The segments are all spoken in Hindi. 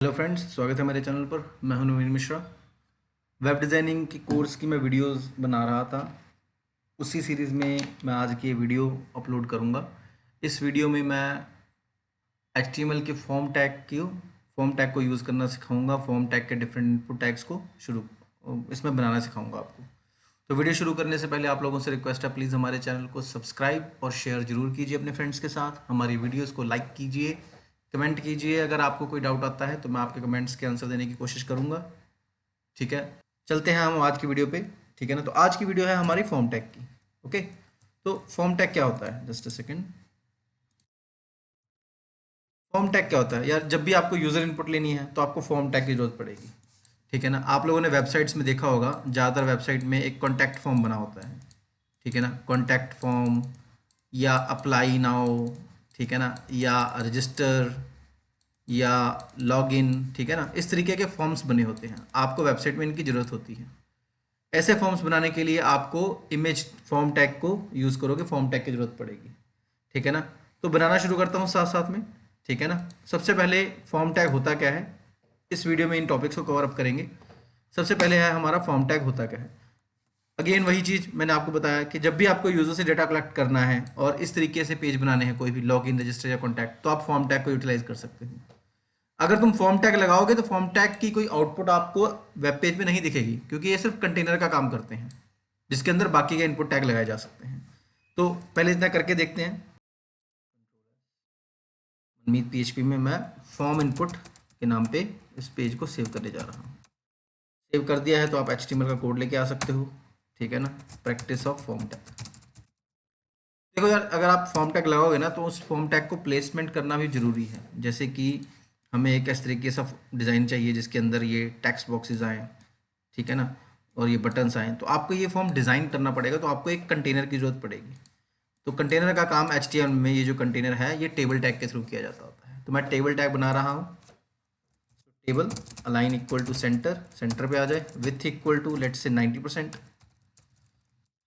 हेलो फ्रेंड्स, स्वागत है मेरे चैनल पर। मैं हूं नवीन मिश्रा। वेब डिज़ाइनिंग की कोर्स की मैं वीडियोस बना रहा था। उसी सीरीज़ में मैं आज की ये वीडियो अपलोड करूंगा। इस वीडियो में मैं HTML के फॉर्म टैग को यूज़ करना सिखाऊंगा। फॉर्म टैग के डिफरेंट इनपुट टैग्स को इसमें बनाना सिखाऊंगा आपको। तो वीडियो शुरू करने से पहले आप लोगों से रिक्वेस्ट है, प्लीज़ हमारे चैनल को सब्सक्राइब और शेयर जरूर कीजिए अपने फ्रेंड्स के साथ। हमारी वीडियोज़ को लाइक कीजिए, कमेंट कीजिए। अगर आपको कोई डाउट आता है तो मैं आपके कमेंट्स के आंसर देने की कोशिश करूंगा। ठीक है, चलते हैं हम आज की वीडियो पे। ठीक है ना, तो आज की वीडियो है हमारी फॉर्म टैग की। ओके, तो फॉर्म टैग क्या होता है, just a second. Form tag क्या होता है यार, जब भी आपको यूज़र इनपुट लेनी है तो आपको फॉर्म टैग की जरूरत पड़ेगी। ठीक है ना, आप लोगों ने वेबसाइट्स में देखा होगा, ज़्यादातर वेबसाइट में एक कॉन्टैक्ट फॉर्म बना होता है। ठीक है ना, कॉन्टैक्ट फॉर्म या अप्लाई नाउ, ठीक है ना, या रजिस्टर या लॉगिन। ठीक है ना, इस तरीके के फॉर्म्स बने होते हैं, आपको वेबसाइट में इनकी ज़रूरत होती है। ऐसे फॉर्म्स बनाने के लिए आपको इमेज फॉर्म टैग को यूज़ करोगे, फॉर्म टैग की ज़रूरत पड़ेगी। ठीक है ना, तो बनाना शुरू करता हूँ साथ साथ में। ठीक है ना, सबसे पहले फॉर्म टैग होता क्या है, इस वीडियो में इन टॉपिक्स को कवर अप करेंगे। सबसे पहले है हमारा फॉर्म टैग होता क्या है। अगेन वही चीज़ मैंने आपको बताया कि जब भी आपको यूज़र से डेटा कलेक्ट करना है और इस तरीके से पेज बनाने हैं, कोई भी लॉगिन, रजिस्टर या कॉन्टैक्ट, तो आप फॉर्म टैग को यूटिलाइज कर सकते हैं। अगर तुम फॉर्म टैग लगाओगे तो फॉर्म टैग की कोई आउटपुट आपको वेब पेज में नहीं दिखेगी, क्योंकि ये सिर्फ कंटेनर का काम करते हैं जिसके अंदर बाकी के इनपुट टैग लगाए जा सकते हैं। तो पहले इतना करके देखते हैं। मीट PHP में मैं फॉर्म इनपुट के नाम पे इस पेज को सेव करने जा रहा हूँ। सेव कर दिया है तो आप HTML का कोड लेके आ सकते हो। ठीक है ना, प्रैक्टिस ऑफ फॉर्म टैग। देखो यार, अगर आप फॉर्म टैग लगाओगे ना तो उस फॉर्म टैग को प्लेसमेंट करना भी जरूरी है। जैसे कि हमें एक इस तरीके सा डिज़ाइन चाहिए जिसके अंदर ये टेक्स्ट बॉक्सेस आएँ, ठीक है ना, और ये बटन्स आएँ, तो आपको ये फॉर्म डिज़ाइन करना पड़ेगा। तो आपको एक कंटेनर की ज़रूरत पड़ेगी। तो कंटेनर का काम HTML में, ये जो कंटेनर है ये टेबल टैग के थ्रू किया जाता होता है। तो मैं टेबल टैग बना रहा हूँ। Table align equal to center, center पे आ जाए। Width equal to let's say 90%।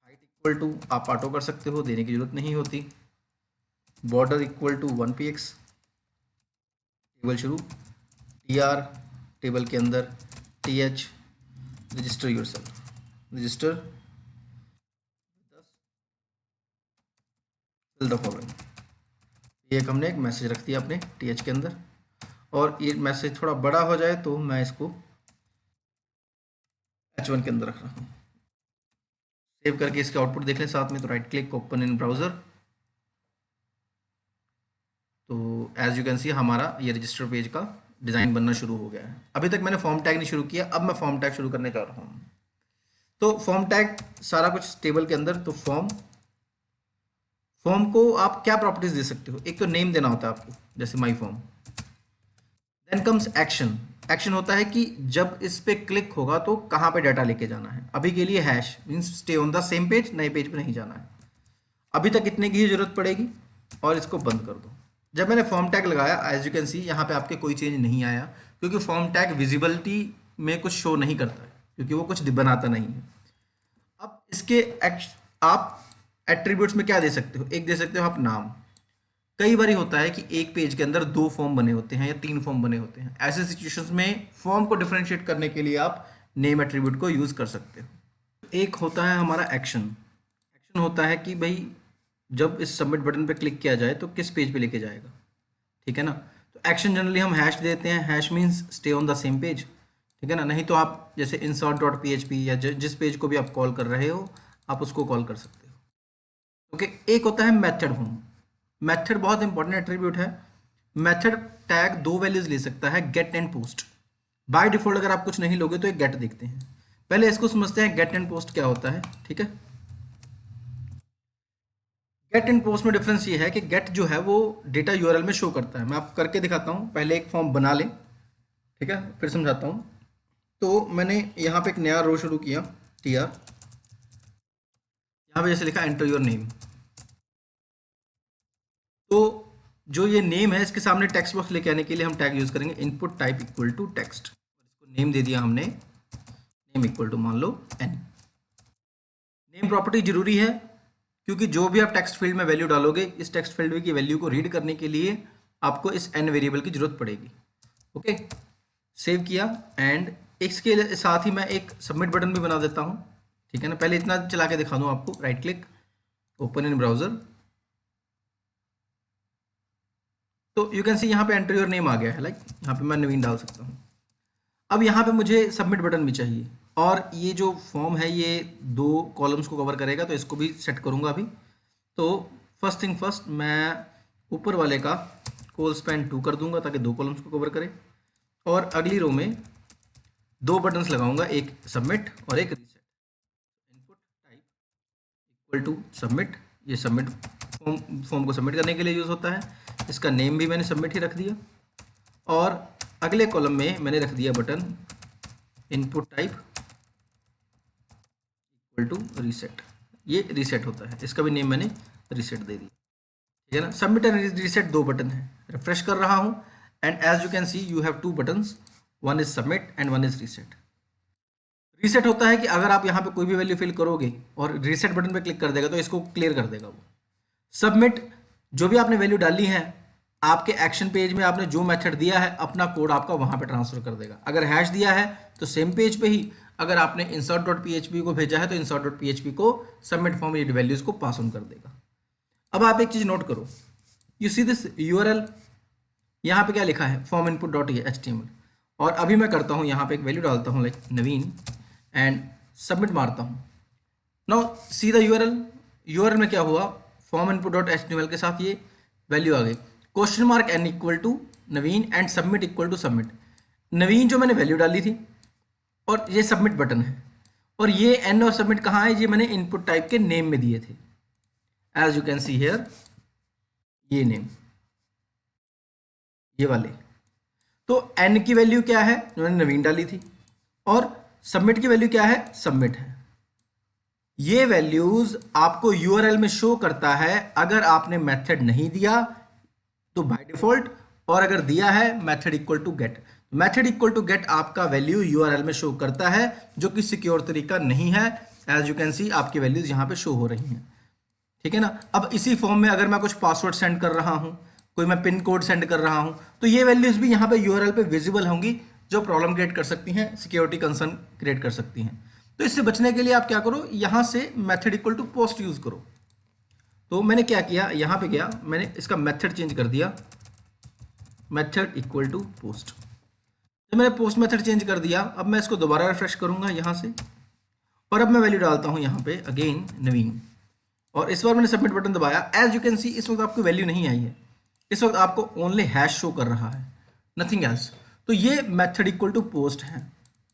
Height equal to आप ऑटो कर सकते हो, देने की जरूरत नहीं होती। Border equal to 1px। Table शुरू, TR, टेबल के अंदर TH, register yourself, register the following. ये एक हमने एक मैसेज रख दिया अपने TH के अंदर, और ये मैसेज थोड़ा बड़ा हो जाए तो मैं इसको H1 के अंदर रख रहा हूँ। सेव करके इसके आउटपुट देख लें साथ में। तो right click, open in browser. तो एज यू कैन सी हमारा ये रजिस्टर पेज का डिज़ाइन बनना शुरू हो गया है। अभी तक मैंने फॉर्म टैग नहीं शुरू किया, अब मैं फॉर्म टैग शुरू करने जा रहा हूँ। तो फॉर्म टैग सारा कुछ टेबल के अंदर। तो फॉर्म को आप क्या प्रॉपर्टीज दे सकते हो, एक तो नेम देना होता है आपको, जैसे my form. Then comes action. Action होता है कि जब इस पे क्लिक होगा तो कहाँ पे डाटा लेके जाना है। अभी के लिए hash means stay on the same page, नए पेज पे नहीं जाना है। अभी तक इतने की ही जरूरत पड़ेगी और इसको बंद कर दो। जब मैंने फॉर्म टैग लगाया, एज यू कैन सी यहाँ पे आपके कोई चेंज नहीं आया, क्योंकि फॉर्म टैग विजिबिलिटी में कुछ शो नहीं करता है, क्योंकि वो कुछ बनाता नहीं है। अब इसके आप एट्रीब्यूट्स में क्या दे सकते हो, एक दे सकते हो आप नाम। कई बार होता है कि एक पेज के अंदर 2 फॉर्म बने होते हैं या 3 फॉर्म बने होते हैं। ऐसे सिचुएशंस में फॉर्म को डिफरेंशिएट करने के लिए आप नेम एट्रीब्यूट को यूज कर सकते हो। एक होता है हमारा एक्शन। एक्शन होता है कि भाई जब इस सबमिट बटन पे क्लिक किया जाए तो किस पेज पे लेके जाएगा। ठीक है ना, तो एक्शन जनरली हम हैश देते हैं। Hash means stay on the same page. ठीक है ना, नहीं तो आप जैसे insert.php या जिस पेज को भी आप कॉल कर रहे हो आप उसको कॉल कर सकते हो। ओके, एक होता है मेथड होम। मेथड बहुत इंपॉर्टेंट एट्रीब्यूट है। मेथड टैग 2 वैल्यूज ले सकता है, get and post. By default अगर आप कुछ नहीं लोगे तो एक गेट देखते हैं। पहले इसको समझते हैं गेट एंड पोस्ट क्या होता है। ठीक है, गेट एंड पोस्ट में डिफरेंस ये है कि गेट जो है वो डेटा यूआरएल में शो करता है। मैं आपको करके दिखाता हूँ, पहले एक फॉर्म बना लें। ठीक है, फिर समझाता हूँ। तो मैंने यहाँ पे एक नया रो शुरू किया, TR। यहाँ पे जैसे लिखा एंटर योर नेम। तो जो ये नेम है इसके सामने टेक्स्ट बॉक्स लेके आने के लिए हम टैग यूज करेंगे input type equal to text. इसको नेम दे दिया हमने, नेम इक्वल टू मान लो n। नेम प्रॉपर्टी जरूरी है, क्योंकि जो भी आप टेक्स्ट फील्ड में वैल्यू डालोगे, इस टेक्स्ट फील्ड की वैल्यू को रीड करने के लिए आपको इस n वेरिएबल की जरूरत पड़ेगी। ओके, सेव किया एंड इसके साथ ही मैं एक सबमिट बटन भी बना देता हूँ, ठीक है ना। पहले इतना चला के दिखा दूँ आपको, right click, open in browser, तो यू कैन सी यहाँ पे एंटर योर नेम आ गया है, लाइक यहाँ पे मैं नवीन डाल सकता हूँ। अब यहाँ पे मुझे सबमिट बटन भी चाहिए, और ये जो फॉर्म है ये 2 कॉलम्स को कवर करेगा, तो इसको भी सेट करूँगा अभी। तो फर्स्ट थिंग फर्स्ट, मैं ऊपर वाले का कोल स्पैन 2 कर दूंगा ताकि 2 कॉलम्स को कवर करे, और अगली रो में 2 बटन्स लगाऊंगा, एक सबमिट और एक reset. Input type equal to submit, ये सबमिट फॉर्म को सबमिट करने के लिए यूज़ होता है। इसका नेम भी मैंने सबमिट ही रख दिया, और अगले कॉलम में मैंने रख दिया button input type equal to reset, ये रीसेट होता है, इसका भी नेम मैंने रीसेट दे दिया, ठीक है ना। सबमिट एंड रीसेट 2 बटन है, रिफ्रेश कर रहा हूँ and as you can see you have 2 buttons, one is submit and one is reset. Reset होता है कि अगर आप यहाँ पे कोई भी वैल्यू फिल करोगे और रीसेट बटन पे क्लिक कर देगा तो इसको क्लियर कर देगा वो। सबमिट, जो भी आपने वैल्यू डाली है, आपके एक्शन पेज में आपने जो मेथड दिया है अपना कोड आपका वहाँ पे ट्रांसफर कर देगा। अगर हैश दिया है तो सेम पेज पे ही, अगर आपने insert.php को भेजा है तो insert.php को सबमिट फॉर्म ये वैल्यूज को पास ऑन कर देगा। अब आप एक चीज नोट करो, यू सी दिस URL, यहाँ पे क्या लिखा है फॉर्म इनपुट डॉट HTML, और अभी मैं करता हूँ यहाँ पे एक वैल्यू डालता हूँ लाइक नवीन एंड सबमिट मारता हूँ। नाउ सी द URL में क्या हुआ, फॉर्म इनपुट डॉट HTML के साथ ये वैल्यू आ गई, question mark n equal to Naveen and submit equal to submit. Naveen जो मैंने वैल्यू डाली थी और ये सबमिट बटन है, और ये n और सबमिट कहाँ है, ये मैंने इनपुट टाइप के नेम में दिए थे, as you can see here, ये नेम, ये वाले। तो n की वैल्यू क्या है जो मैंने नवीन डाली थी, और सबमिट की वैल्यू क्या है, सबमिट है। ये वैल्यूज आपको URL में शो करता है अगर आपने मेथड नहीं दिया तो बाय डिफॉल्ट, और अगर दिया है method equal to get. Method equal to get आपका वैल्यू URL में शो करता है, जो कि सिक्योर तरीका नहीं है। एज यू कैन सी आपकी वैल्यूज यहाँ पे शो हो रही हैं, ठीक है ना। अब इसी फॉर्म में अगर मैं कुछ पासवर्ड सेंड कर रहा हूँ, कोई मैं पिन कोड सेंड कर रहा हूँ, तो ये वैल्यूज भी यहाँ पे URL पे विजिबल होंगी, जो प्रॉब्लम क्रिएट कर सकती हैं, सिक्योरिटी कंसर्न क्रिएट कर सकती हैं। तो इससे बचने के लिए आप क्या करो, यहाँ से method equal to post use करो। तो मैंने क्या किया, यहाँ पे गया, मैंने इसका मेथड चेंज कर दिया, मेथड इक्वल टू पोस्ट। जब मैंने पोस्ट मेथड चेंज कर दिया, अब मैं इसको दोबारा रिफ्रेश करूंगा यहाँ से, और अब मैं वैल्यू डालता हूँ यहाँ पे अगेन नवीन, और इस बार मैंने सबमिट बटन दबाया। एज यू कैन सी इस वक्त आपको वैल्यू नहीं आई है, इस वक्त आपको ओनली हैश शो कर रहा है, नथिंग एल्स। तो ये मेथड इक्वल टू पोस्ट है।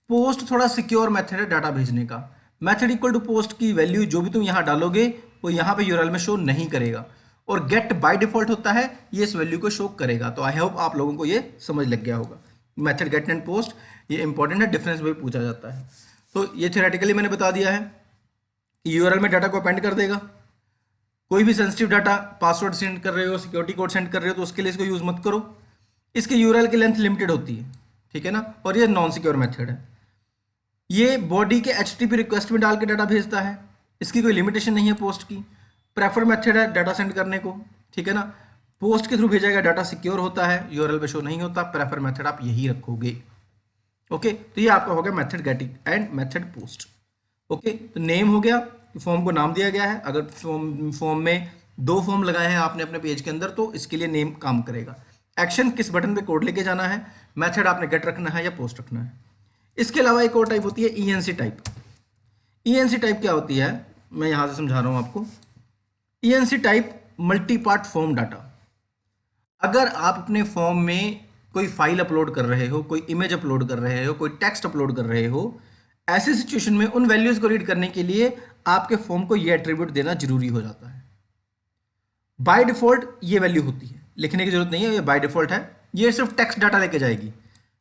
पोस्ट थोड़ा सिक्योर मेथड है डाटा भेजने का। मेथड इक्वल टू पोस्ट की वैल्यू जो भी तुम यहाँ डालोगे वो यहाँ पे URL में शो नहीं करेगा, और गेट बाय डिफॉल्ट होता है, ये इस वैल्यू को शो करेगा। तो आई होप आप लोगों को ये समझ लग गया होगा। मेथड गेट एंड पोस्ट ये इंपॉर्टेंट है, डिफरेंस भी पूछा जाता है। तो ये थ्योरेटिकली मैंने बता दिया है कि URL में डाटा को अपेंड कर देगा। कोई भी सेंसिटिव डाटा, पासवर्ड सेंड कर रहे हो, सिक्योरिटी कोड सेंड कर रहे हो, तो उसके लिए इसको यूज मत करो। इसके URL की लेंथ लिमिटेड होती है, ठीक है ना, और ये नॉन सिक्योर मेथड है। ये बॉडी के HTTP रिक्वेस्ट में डाल के डाटा भेजता है, इसकी कोई लिमिटेशन नहीं है पोस्ट की। प्रेफर मेथड है डाटा सेंड करने को, ठीक है ना। पोस्ट के थ्रू भेजा गया डाटा सिक्योर होता है, URL पे शो नहीं होता। प्रेफर मेथड आप यही रखोगे, ओके। तो ये आपका हो गया method getting and method post, okay. तो नेम हो गया, फॉर्म को नाम दिया गया है। अगर फॉर्म में 2 फॉर्म लगाए हैं आपने अपने पेज के अंदर, तो इसके लिए नेम काम करेगा। एक्शन, किस बटन पे कोड लेके जाना है। मेथड आपने गेट रखना है या पोस्ट रखना है। इसके अलावा एक और टाइप होती है ENC टाइप। ENC टाइप क्या होती है, मैं यहाँ से समझा रहा हूँ आपको। ENC type multi part form data. अगर आप अपने फॉर्म में कोई फाइल अपलोड कर रहे हो, कोई इमेज अपलोड कर रहे हो, कोई टेक्स्ट अपलोड कर रहे हो, ऐसी सिचुएशन में उन वैल्यूज को रीड करने के लिए आपके फॉर्म को ये एट्रीब्यूट देना जरूरी हो जाता है। बाय डिफॉल्ट ये वैल्यू होती है, लिखने की जरूरत नहीं है, ये बाय डिफॉल्ट है। ये सिर्फ टेक्स्ट डाटा लेके जाएगी,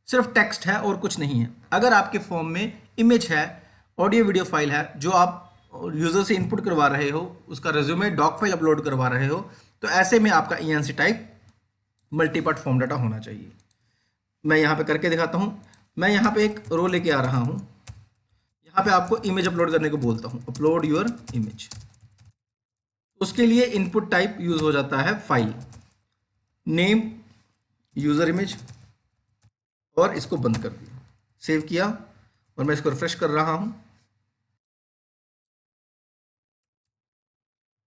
सिर्फ टेक्स्ट है और कुछ नहीं है। अगर आपके फॉर्म में इमेज है, ऑडियो वीडियो फाइल है, जो आप यूजर से इनपुट करवा रहे हो, उसका रेज्यूमे डॉक फाइल अपलोड करवा रहे हो, तो ऐसे में आपका ENC type multipart form data होना चाहिए। मैं यहाँ पे करके दिखाता हूँ। मैं यहाँ पे एक रो लेके आ रहा हूँ, यहाँ पे आपको इमेज अपलोड करने को बोलता हूँ, अपलोड योर इमेज। उसके लिए इनपुट टाइप यूज हो जाता है फाइल नेम यूजर इमेज, और इसको बंद कर दिया, सेव किया और मैं इसको रिफ्रेश कर रहा हूं।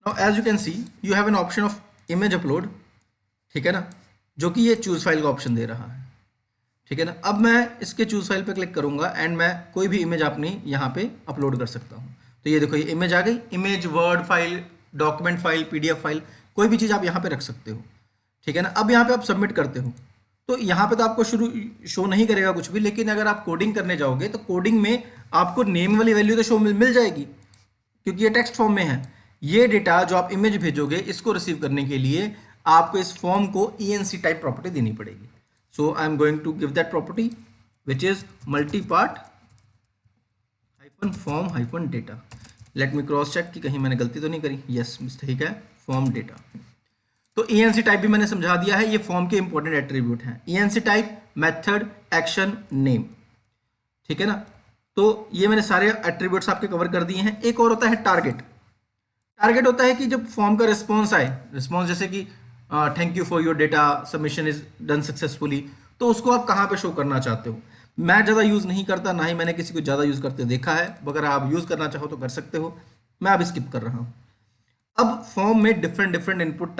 Now as you can see you have an option of image upload, ठीक है ना, जो कि ये चूज फाइल का ऑप्शन दे रहा है, ठीक है ना। अब मैं इसके चूज फाइल पे क्लिक करूंगा एंड मैं कोई भी इमेज अपनी यहाँ पे अपलोड कर सकता हूँ। तो ये देखो ये इमेज आ गई, image, word file, document file, PDF file, कोई भी चीज़ आप यहाँ पे रख सकते हो, ठीक है ना। अब यहाँ पे आप सबमिट करते हो तो यहाँ पे तो आपको शुरू शो नहीं करेगा कुछ भी, लेकिन अगर आप कोडिंग करने जाओगे तो कोडिंग में आपको नेम वाली वैल्यू तो शो मिल जाएगी, क्योंकि ये टेक्स्ट फॉर्म में है। ये डेटा जो आप इमेज भेजोगे इसको रिसीव करने के लिए आपको इस फॉर्म को ENC टाइप प्रॉपर्टी देनी पड़ेगी। So I am going to give that property which is multi part hyphen form hyphen data. Let me cross check कि कहीं मैंने गलती तो नहीं करी। यस, ठीक है, फॉर्म डेटा। तो ENC टाइप भी मैंने समझा दिया है, ये फॉर्म के इंपॉर्टेंट एट्रीब्यूट हैं। ENC type, method, action, name, ठीक है ना। तो ये मैंने सारे एट्रीब्यूट्स आपके कवर कर दिए हैं। एक और होता है टारगेट। टारगेट होता है कि जब फॉर्म का रिस्पॉन्स आए, रिस्पॉन्स जैसे कि thank you for your data submission is done successfully, तो उसको आप कहाँ पे शो करना चाहते हो। मैं ज़्यादा यूज़ नहीं करता, ना ही मैंने किसी को ज़्यादा यूज़ करते देखा है, अगर आप यूज़ करना चाहो तो कर सकते हो, मैं अब स्किप कर रहा हूँ। अब फॉर्म में डिफरेंट डिफरेंट इनपुट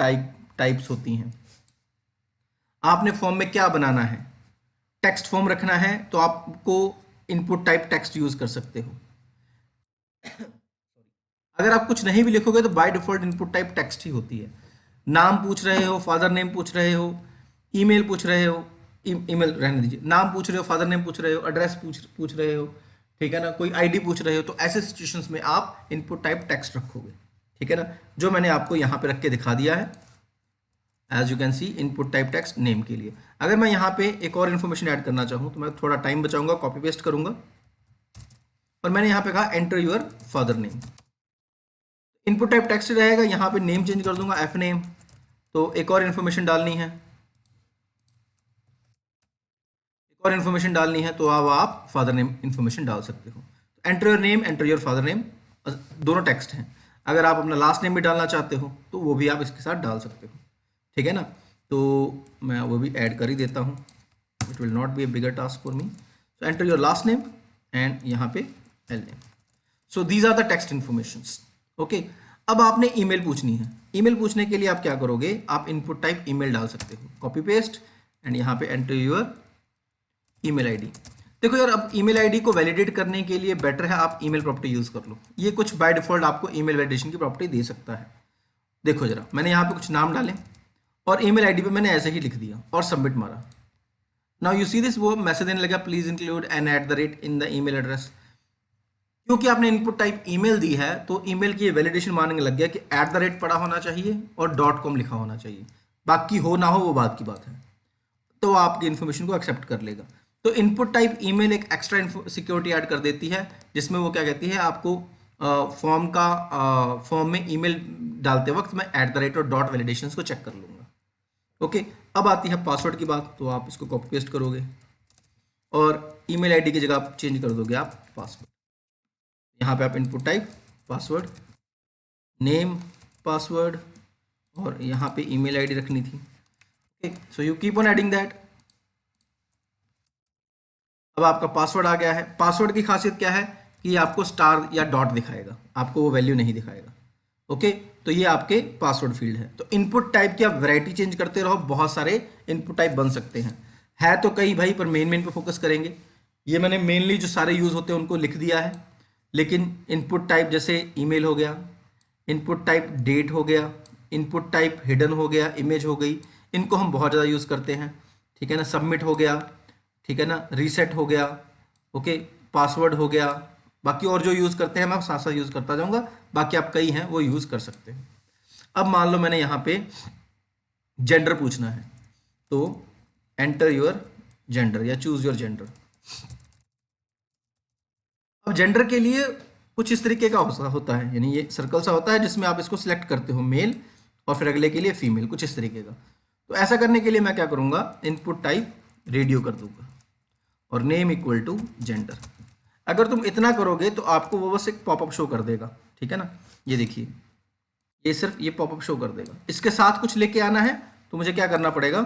टाइप्स होती हैं। आपने फॉर्म में क्या बनाना है, टेक्स्ट फॉर्म रखना है तो आपको इनपुट टाइप टेक्स्ट यूज़ कर सकते हो। अगर आप कुछ नहीं भी लिखोगे तो by default input type text ही होती है। नाम पूछ रहे हो, फादर नेम पूछ रहे हो, ईमेल पूछ रहे हो, ईमेल रहने दीजिए, नाम पूछ रहे हो, फादर नेम पूछ रहे हो, एड्रेस पूछ रहे हो, ठीक है ना, कोई आईडी पूछ रहे हो, तो ऐसे सिचुएशंस में आप इनपुट टाइप टेक्स्ट रखोगे, ठीक है ना, जो मैंने आपको यहाँ पे रख के दिखा दिया है। As you can see input type text name के लिए। अगर मैं यहाँ पे एक और इन्फॉर्मेशन ऐड करना चाहूँ तो मैं थोड़ा टाइम बचाऊंगा, कॉपी पेस्ट करूंगा और मैंने यहाँ पे कहा enter your father name. Input type text रहेगा, यहाँ पे नेम चेंज कर दूंगा एफ नेम। तो एक और इन्फॉर्मेशन डालनी है, तो अब आप फादर नेम इन्फॉर्मेशन डाल सकते हो। Enter your name, enter your father name, दोनों टेक्स्ट हैं। अगर आप अपना लास्ट नेम भी डालना चाहते हो तो वो भी आप इसके साथ डाल सकते हो, ठीक है ना। तो मैं वो भी ऐड कर ही देता हूँ, it will not be a bigger task for me. So enter your last name and यहाँ पे L name. So these are the text informations, okay. अब आपने ईमेल पूछनी है। ईमेल पूछने के लिए आप क्या करोगे, आप इनपुट टाइप ईमेल डाल सकते हो, कॉपी पेस्ट एंड यहाँ पे एंटर योर ईमेल आईडी। देखो यार, अब ईमेल आईडी को वैलिडेट करने के लिए बेटर है आप ईमेल प्रॉपर्टी यूज कर लो। ये कुछ बाय डिफॉल्ट आपको ईमेल वैलिडेशन की प्रॉपर्टी दे सकता है। देखो जरा, मैंने यहाँ पे कुछ नाम डाले और ईमेल आईडी पे मैंने ऐसे ही लिख दिया और सबमिट मारा। नाउ यू सी दिस, वो मैसेज देने लगा please include an at the rate in the email address. क्योंकि आपने इनपुट टाइप ईमेल दी है तो ईमेल की वैलिडेशन मानने लग गया कि एट द रेट पड़ा होना चाहिए और .com लिखा होना चाहिए। बाकी हो ना हो वो बात की बात है, तो आपकी इन्फॉर्मेशन को एक्सेप्ट कर लेगा। तो इनपुट टाइप ईमेल एक एक्स्ट्रा सिक्योरिटी ऐड कर देती है, जिसमें वो क्या कहती है, आपको फॉर्म में ईमेल डालते वक्त मैं एट द रेट और डॉट वैलिडेशन को चेक कर लूँगा, ओके। अब आती है पासवर्ड की बात, तो आप इसको कॉपी पेस्ट करोगे और ईमेल आईडी की जगह आप चेंज कर दोगे आप पासवर्ड। यहाँ पे आप input type password, name password और यहाँ पे ईमेल आईडी रखनी थी, okay. So you keep on adding that. अब आपका पासवर्ड आ गया है। पासवर्ड की खासियत क्या है कि आपको स्टार या डॉट दिखाएगा, आपको वो वैल्यू नहीं दिखाएगा, ओके। तो ये आपके पासवर्ड फील्ड है। तो इनपुट टाइप की आप वैरायटी चेंज करते रहो, बहुत सारे इनपुट टाइप बन सकते हैं, है तो कई भाई, पर मेन पे फोकस करेंगे। ये मैंने मेनली जो सारे यूज होते हैं उनको लिख दिया है, लेकिन इनपुट टाइप जैसे ईमेल हो गया, इनपुट टाइप डेट हो गया, इनपुट टाइप हिडन हो गया, इमेज हो गई, इनको हम बहुत ज़्यादा यूज़ करते हैं, ठीक है ना। सबमिट हो गया, ठीक है ना, रीसेट हो गया, ओके, पासवर्ड हो गया। बाकी और जो यूज़ करते हैं मैं साथ साथ यूज़ करता जाऊंगा, बाकी आप कई हैं वो यूज़ कर सकते हैं। अब मान लो मैंने यहाँ पे जेंडर पूछना है, तो एंटर योर जेंडर या चूज योर जेंडर। अब जेंडर के लिए कुछ इस तरीके का होता है, यानी ये सर्कल सा होता है जिसमें आप इसको सिलेक्ट करते हो, मेल, और फिर अगले के लिए फीमेल, कुछ इस तरीके का। तो ऐसा करने के लिए मैं क्या करूँगा, इनपुट टाइप रेडियो कर दूंगा और नेम इक्वल टू जेंडर। अगर तुम इतना करोगे तो आपको वो बस एक पॉपअप शो कर देगा, ठीक है ना। ये देखिए, ये सिर्फ ये पॉपअप शो कर देगा। इसके साथ कुछ लेके आना है तो मुझे क्या करना पड़ेगा,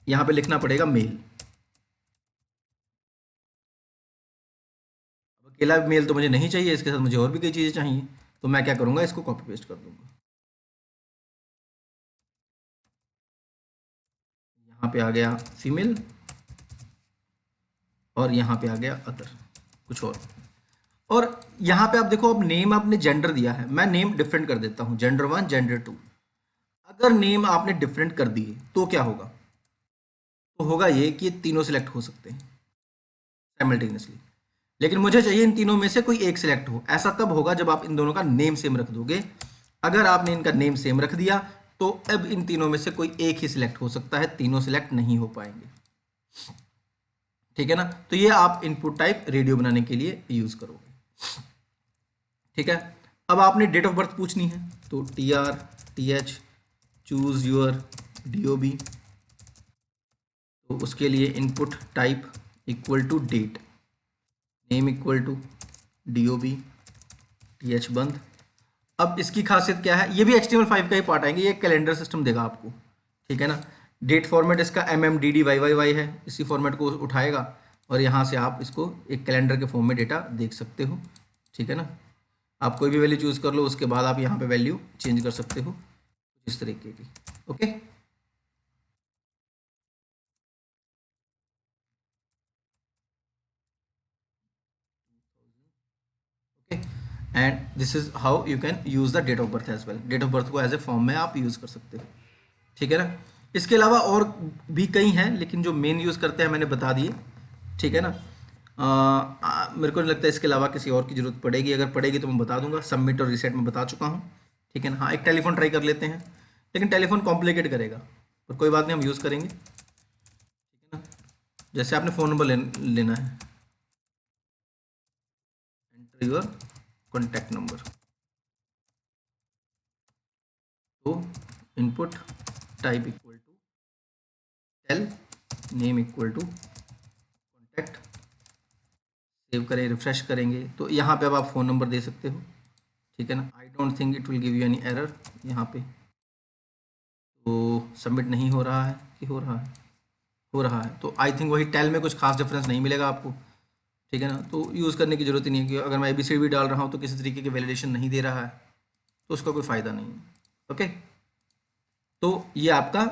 यहाँ पे लिखना पड़ेगा मेल। अब अकेला मेल तो मुझे नहीं चाहिए, इसके साथ मुझे और भी कई चीज़ें चाहिए, तो मैं क्या करूँगा, इसको कॉपी पेस्ट कर दूंगा। यहाँ पे आ गया फीमेल और यहाँ पे आ गया अदर कुछ और यहाँ पे आप देखो, अब नेम आपने जेंडर दिया है, मैं नेम डिफरेंट कर देता हूँ, जेंडर 1 जेंडर 2। अगर नेम आपने डिफरेंट कर दिए तो क्या होगा, तो होगा ये कि ये तीनों सिलेक्ट हो सकते हैं साइमल्टेनियसली, लेकिन मुझे चाहिए इन तीनों में से कोई एक सिलेक्ट हो। ऐसा तब होगा जब आप इन दोनों का नेम सेम रख दोगे। अगर आपने इनका नेम सेम रख दिया तो अब इन तीनों में से कोई एक ही सिलेक्ट हो सकता है, तीनों सिलेक्ट नहीं हो पाएंगे। ठीक है ना, तो ये आप इनपुट टाइप रेडियो बनाने के लिए यूज करोगे। ठीक है, अब आपने डेट ऑफ बर्थ पूछनी है, तो TR/TH चूज योर DOB, तो उसके लिए input type equal to date, name equal to DOB, TH बंद। अब इसकी खासियत क्या है, ये भी HTML5 का ही पार्ट आएंगे, ये कैलेंडर सिस्टम देगा आपको। ठीक है ना, डेट फॉर्मेट इसका MMDDYYY है, इसी फॉर्मेट को उठाएगा और यहाँ से आप इसको एक कैलेंडर के फॉर्म में डेटा देख सकते हो। ठीक है ना, आप कोई भी वैल्यू चूज़ कर लो, उसके बाद आप यहाँ पे वैल्यू चेंज कर सकते हो इस तरीके की। Okay, and this is how you can use the date of birth as well. Date of birth को एज ए फॉर्म में आप यूज़ कर सकते हो। ठीक है ना, इसके अलावा और भी कई हैं, लेकिन जो मेन यूज़ करते हैं मैंने बता दिए। ठीक है ना, मेरे को नहीं लगता इसके अलावा किसी और की ज़रूरत पड़ेगी, अगर पड़ेगी तो मैं बता दूंगा। सबमिट और रीसेट में बता चुका हूँ। ठीक है ना, हाँ एक टेलीफोन ट्राई कर लेते हैं, लेकिन टेलीफोन कॉम्प्लिकेट करेगा, पर कोई बात नहीं, हम यूज़ करेंगे। ठीक है ना, जैसे आपने फ़ोन नंबर लेना है, एंटर योर कॉन्टैक्ट नंबर, तो input type equal to tel, name equal to contact, save करें, रिफ्रेश करेंगे तो यहाँ पे अब आप फ़ोन नंबर दे सकते हो। ठीक है ना, I don't think it will give you any error यहाँ पे। तो सबमिट नहीं हो रहा है कि हो रहा है, हो रहा है, तो आई थिंक वही टेल में कुछ खास डिफरेंस नहीं मिलेगा आपको। ठीक है ना, तो यूज़ करने की ज़रूरत ही नहीं है, कि अगर मैं ABCD भी डाल रहा हूँ तो किसी तरीके की वैलिडेशन नहीं दे रहा है, तो उसका कोई फ़ायदा नहीं है। ओके, तो ये आपका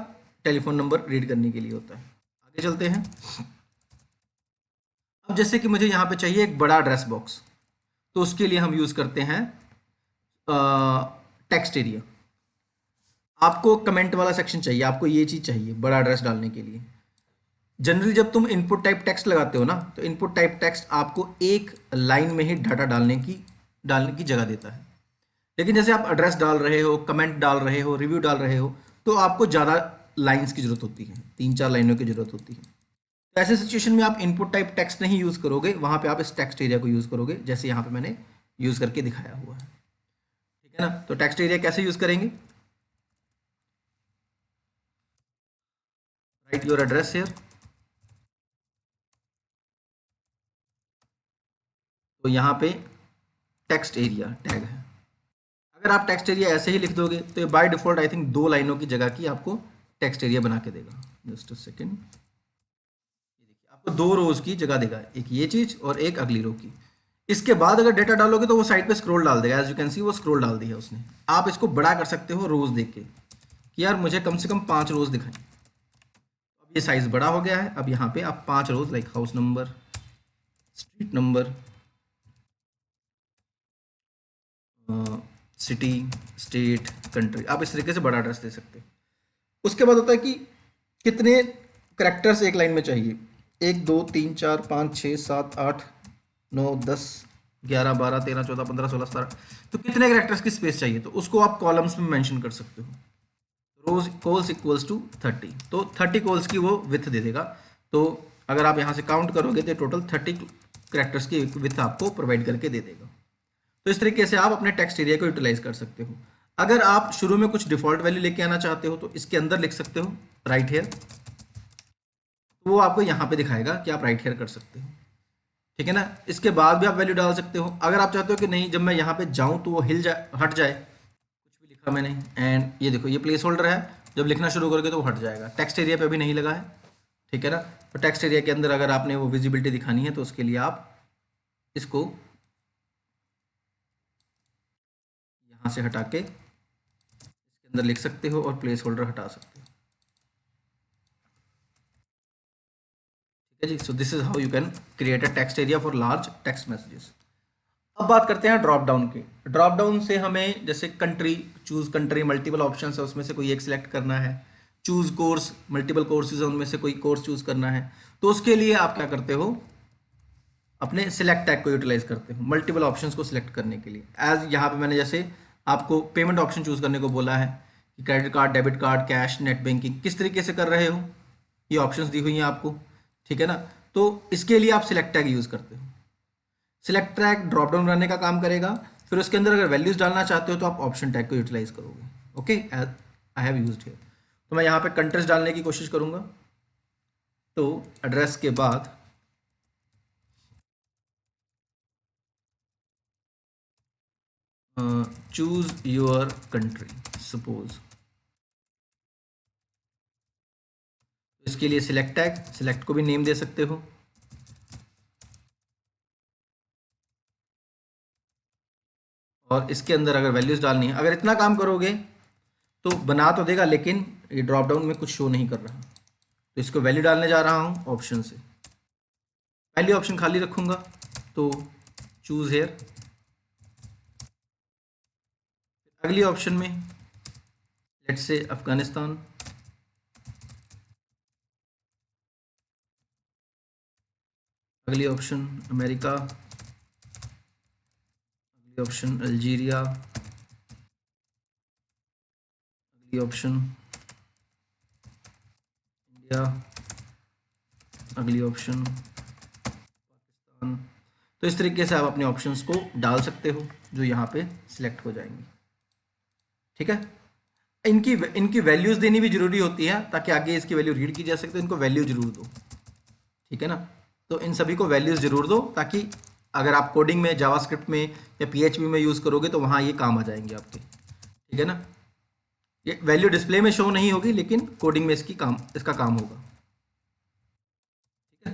टेलीफोन नंबर रीड करने के लिए होता है। आगे चलते हैं। अब जैसे कि मुझे यहाँ पे चाहिए एक बड़ा एड्रेस बॉक्स, तो उसके लिए हम यूज़ करते हैं टेक्स्ट एरिया। आपको कमेंट वाला सेक्शन चाहिए, आपको ये चीज़ चाहिए बड़ा एड्रेस डालने के लिए। जनरली जब तुम इनपुट टाइप टेक्स्ट लगाते हो ना, तो इनपुट टाइप टेक्स्ट आपको एक लाइन में ही डाटा डालने की जगह देता है। लेकिन जैसे आप एड्रेस डाल रहे हो, कमेंट डाल रहे हो, रिव्यू डाल रहे हो, तो आपको ज़्यादा लाइंस की जरूरत होती है, 3-4 लाइनों की जरूरत होती है। तो ऐसे सिचुएशन में आप इनपुट टाइप टेक्स्ट नहीं यूज़ करोगे, वहाँ पे आप इस टेक्स्ट एरिया को यूज़ करोगे, जैसे यहाँ पे मैंने यूज़ करके दिखाया हुआ है। ठीक है ना, तो टेक्स्ट एरिया कैसे यूज़ करेंगे, राइट योर एड्रेस हियर, तो यहाँ पे टेक्स्ट एरिया टैग है। अगर आप टेक्स्ट एरिया ऐसे ही लिख दोगे तो ये बाय डिफॉल्ट आई थिंक 2 लाइनों की जगह की आपको टेक्स्ट एरिया बना के देगा। जस्ट अ सेकेंड, ये देखिए आपको 2 रोज की जगह देगा, एक ये चीज और एक अगली रो की। इसके बाद अगर डेटा डालोगे तो वो साइड पे स्क्रॉल डाल देगा, एज यू कैन सी वो स्क्रॉल डाल दिया उसने। आप इसको बड़ा कर सकते हो रोज देख के, कि यार मुझे कम से कम 5 रोज दिखाएं। अब ये साइज बड़ा हो गया है, अब यहाँ पे आप 5 rows like house number, street number, city, state, country, आप इस तरीके से बड़ा एड्रेस दे सकते हो। उसके बाद होता है कि कितने करेक्टर्स एक लाइन में चाहिए, 1 2 3 4 5 6 7 8 9 10 11 12 13 14 15 16 17, तो कितने करेक्टर्स की स्पेस चाहिए, तो उसको आप कॉलम्स में मेंशन कर सकते हो। रोज कॉल्स इक्वल्स टू 30, तो 30 कॉल्स की वो विथ दे देगा। तो अगर आप यहाँ से काउंट करोगे तो टोटल 30 करेक्टर्स की विथ आपको प्रोवाइड करके दे देगा। तो इस तरीके से आप अपने टेक्स्ट एरिया को यूटिलाइज कर सकते हो। अगर आप शुरू में कुछ डिफॉल्ट वैल्यू लेके आना चाहते हो तो इसके अंदर लिख सकते हो राइट हेयर, तो वो आपको यहाँ पे दिखाएगा कि आप राइट हेयर कर सकते हो। ठीक है ना, इसके बाद भी आप वैल्यू डाल सकते हो। अगर आप चाहते हो कि नहीं जब मैं यहाँ पे जाऊँ तो वो हट जाए, कुछ भी लिखा मैंने, एंड ये देखो ये प्लेस होल्डर है, जब लिखना शुरू करोगे तो वो हट जाएगा। टेक्स्ट एरिया पे अभी नहीं लगा है, ठीक है ना। तो टेक्स्ट एरिया के अंदर अगर आपने वो विजिबिलिटी दिखानी है तो उसके लिए आप इसको यहाँ से हटा के इसके अंदर लिख सकते हो और प्लेस होल्डर हटा सकते हो। ठीक है जी। So this is how you can create a text area for large text messages. अब बात करते हैं ड्रॉप डाउन की। ड्रॉप डाउन से हमें जैसे country, choose country, multiple option है उसमें से कोई एक सिलेक्ट करना है। चूज कोर्स, मल्टीपल कोर्सेज है उनमें से कोई कोर्स चूज करना है। तो उसके लिए आप क्या करते हो, अपने सिलेक्ट टैग को यूटिलाइज करते हो मल्टीपल ऑप्शंस को सिलेक्ट करने के लिए। एज यहाँ पे मैंने जैसे आपको पेमेंट ऑप्शन चूज करने को बोला है कि credit card, debit card, cash, net banking किस तरीके से कर रहे हो, ये ऑप्शंस दी हुई हैं आपको। ठीक है ना। तो इसके लिए आप सिलेक्ट टैग यूज करते हो। सिलेक्ट टैग ड्रॉप डाउन बनाने का काम करेगा। फिर उसके अंदर अगर वैल्यूज डालना चाहते हो तो आप ऑप्शन टैग को यूटिलाइज करोगे। Okay, I have used here. तो मैं यहाँ पे कंट्रीज डालने की कोशिश करूंगा। तो एड्रेस के बाद चूज योर कंट्री सपोज, इसके लिए सिलेक्ट टैग, सिलेक्ट को भी नेम दे सकते हो। और इसके अंदर अगर वैल्यूज डालनी है, अगर इतना काम करोगे तो बना तो देगा लेकिन ये ड्रॉप डाउन में कुछ शो नहीं कर रहा। तो इसको वैल्यू डालने जा रहा हूँ ऑप्शन से, पहली ऑप्शन खाली रखूंगा तो चूज हेयर। अगली ऑप्शन में लेट्स से अफगानिस्तान, अगली ऑप्शन अमेरिका, अगली ऑप्शन अल्जीरिया, अगली ऑप्शन इंडिया, अगली ऑप्शन पाकिस्तान। तो इस तरीके से आप अपने ऑप्शंस को डाल सकते हो जो यहाँ पे सिलेक्ट हो जाएंगी। ठीक है। इनकी इनकी वैल्यूज देनी भी जरूरी होती है ताकि आगे इसकी वैल्यू रीड की जा सके, तो इनको वैल्यू जरूर दो। ठीक है ना। तो इन सभी को वैल्यूज जरूर दो ताकि अगर आप कोडिंग में, जावास्क्रिप्ट में या पीएचपी में यूज करोगे तो वहाँ ये काम आ जाएंगे आपके। ठीक है ना। ये वैल्यू डिस्प्ले में शो नहीं होगी लेकिन कोडिंग में इसका काम होगा। ठीक है।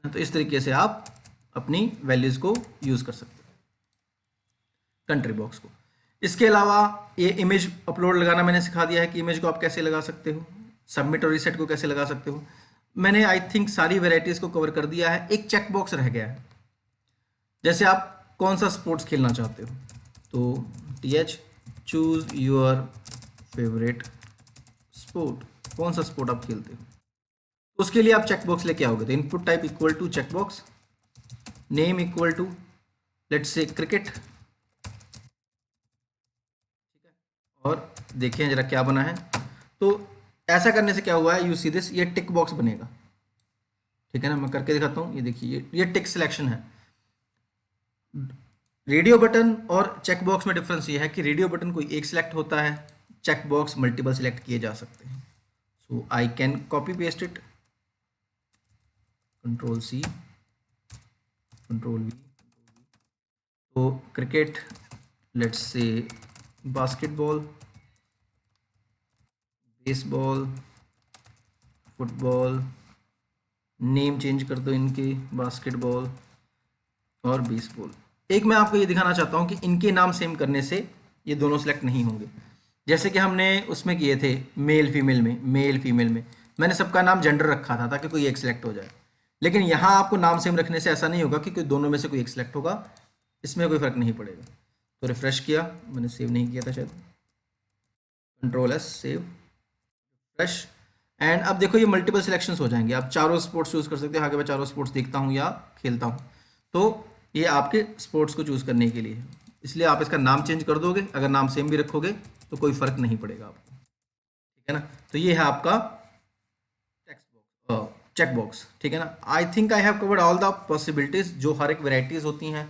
तो इस तरीके से आप अपनी वैल्यूज को यूज कर सकते हो कंट्री बॉक्स को। इसके अलावा ये इमेज अपलोड लगाना मैंने सिखा दिया है कि इमेज को आप कैसे लगा सकते हो, सबमिट और रीसेट को कैसे लगा सकते हो। मैंने आई थिंक सारी वेराइटीज को कवर कर दिया है। एक चेक बॉक्स रह गया है, जैसे आप कौन सा स्पोर्ट्स खेलना चाहते हो तो TH choose your favourite sport, कौन सा स्पोर्ट आप खेलते हो उसके लिए आप चेक बॉक्स लेके आओगे। तो input type equal to check box, name equal to let's say cricket. और देखिए जरा क्या बना है। तो ऐसा करने से क्या हुआ है, यू सी दिस, ये टिक बॉक्स बनेगा। ठीक है ना। मैं करके दिखाता हूँ। ये देखिए ये टिक सिलेक्शन है। रेडियो बटन और चेक बॉक्स में डिफरेंस ये है कि रेडियो बटन कोई एक सिलेक्ट होता है, चेक बॉक्स मल्टीपल सिलेक्ट किए जा सकते हैं। So I can copy paste it, Ctrl+C, Ctrl+V। तो cricket, let's say basketball, baseball, football, name change कर दो इनके, बास्केटबॉल और बेसबॉल। एक मैं आपको ये दिखाना चाहता हूँ कि इनके नाम सेम करने से ये दोनों सेलेक्ट नहीं होंगे। जैसे कि हमने उसमें किए थे मेल फीमेल में मैंने सबका नाम जेंडर रखा था ताकि कोई एक सिलेक्ट हो जाए। लेकिन यहाँ आपको नाम सेम रखने से ऐसा नहीं होगा कि कोई दोनों में से कोई एक सिलेक्ट होगा, इसमें कोई फर्क नहीं पड़ेगा। तो रिफ्रेश किया, मैंने सेव नहीं किया था शायद, Ctrl+S सेव, रिफ्रेश। एंड अब देखो ये मल्टीपल सिलेक्शंस हो जाएंगे। आप चारों स्पोर्ट्स चूज कर सकते हो। आगे मैं चारों स्पोर्ट्स देखता हूँ या खेलता हूँ, तो ये आपके स्पोर्ट्स को चूज करने के लिए है। इसलिए आप इसका नाम चेंज कर दोगे, अगर नाम सेम भी रखोगे तो कोई फर्क नहीं पड़ेगा आपको। ठीक है ना। तो ये है आपका चेक बॉक्स। ठीक है ना। I think I have covered all the possibilities जो हर एक वेराइटीज होती हैं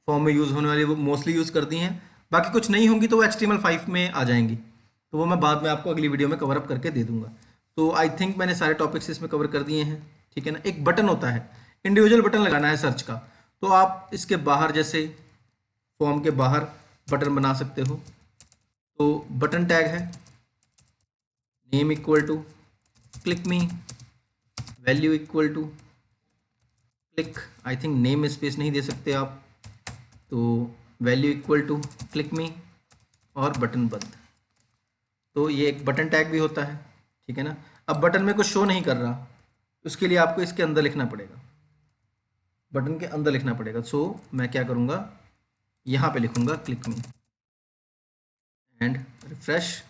फॉर्म में यूज होने वाली, वो मोस्टली यूज कर दी हैं। बाकी कुछ नहीं होंगी तो वो HTML5 में आ जाएंगी, तो वो मैं बाद में आपको अगली वीडियो में कवर अप करके दे दूंगा। तो आई थिंक मैंने सारे टॉपिक्स इसमें कवर कर दिए हैं। ठीक है ना। एक बटन होता है, इंडिविजुअल बटन लगाना है सर्च का, तो आप इसके बाहर जैसे फॉर्म के बाहर बटन बना सकते हो। तो बटन टैग है name equal to click me, value equal to click, I think name space नहीं दे सकते आप, तो value equal to click me और बटन बंद। तो ये एक बटन टैग भी होता है, ठीक है ना। अब बटन में कुछ शो नहीं कर रहा, उसके लिए आपको इसके अंदर लिखना पड़ेगा, बटन के अंदर लिखना पड़ेगा। सो मैं क्या करूँगा, यहाँ पे लिखूँगा click me and refresh,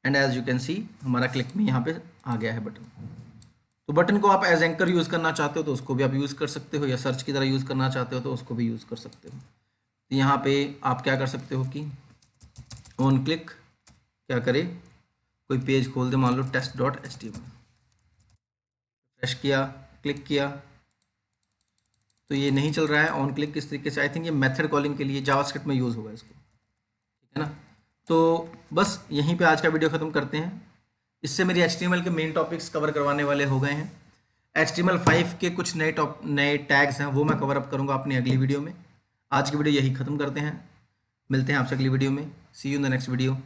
and as you can see हमारा क्लिक मी यहाँ पे आ गया है बटन। तो बटन को आप एज एंकर यूज़ करना चाहते हो तो उसको भी आप यूज़ कर सकते हो, या सर्च की तरह यूज़ करना चाहते हो तो उसको भी यूज़ कर सकते हो। तो यहाँ पे आप क्या कर सकते हो कि ऑन क्लिक क्या करे, कोई पेज खोल दे, मान लो test.html, फ्रेश किया, क्लिक किया तो ये नहीं चल रहा है ऑन क्लिक किस तरीके से। आई थिंक ये मेथड कॉलिंग के लिए जावास्क्रिप्ट में यूज़ होगा इसको, ठीक है ना। तो बस यहीं पे आज का वीडियो ख़त्म करते हैं। इससे मेरी HTML के मेन टॉपिक्स कवर करवाने वाले हो गए हैं। HTML5 के कुछ नए टैग्स हैं वो मैं कवर अप करूँगा अपनी अगली वीडियो में। आज की वीडियो यही ख़त्म करते हैं, मिलते हैं आपसे अगली वीडियो में। See you in the next video.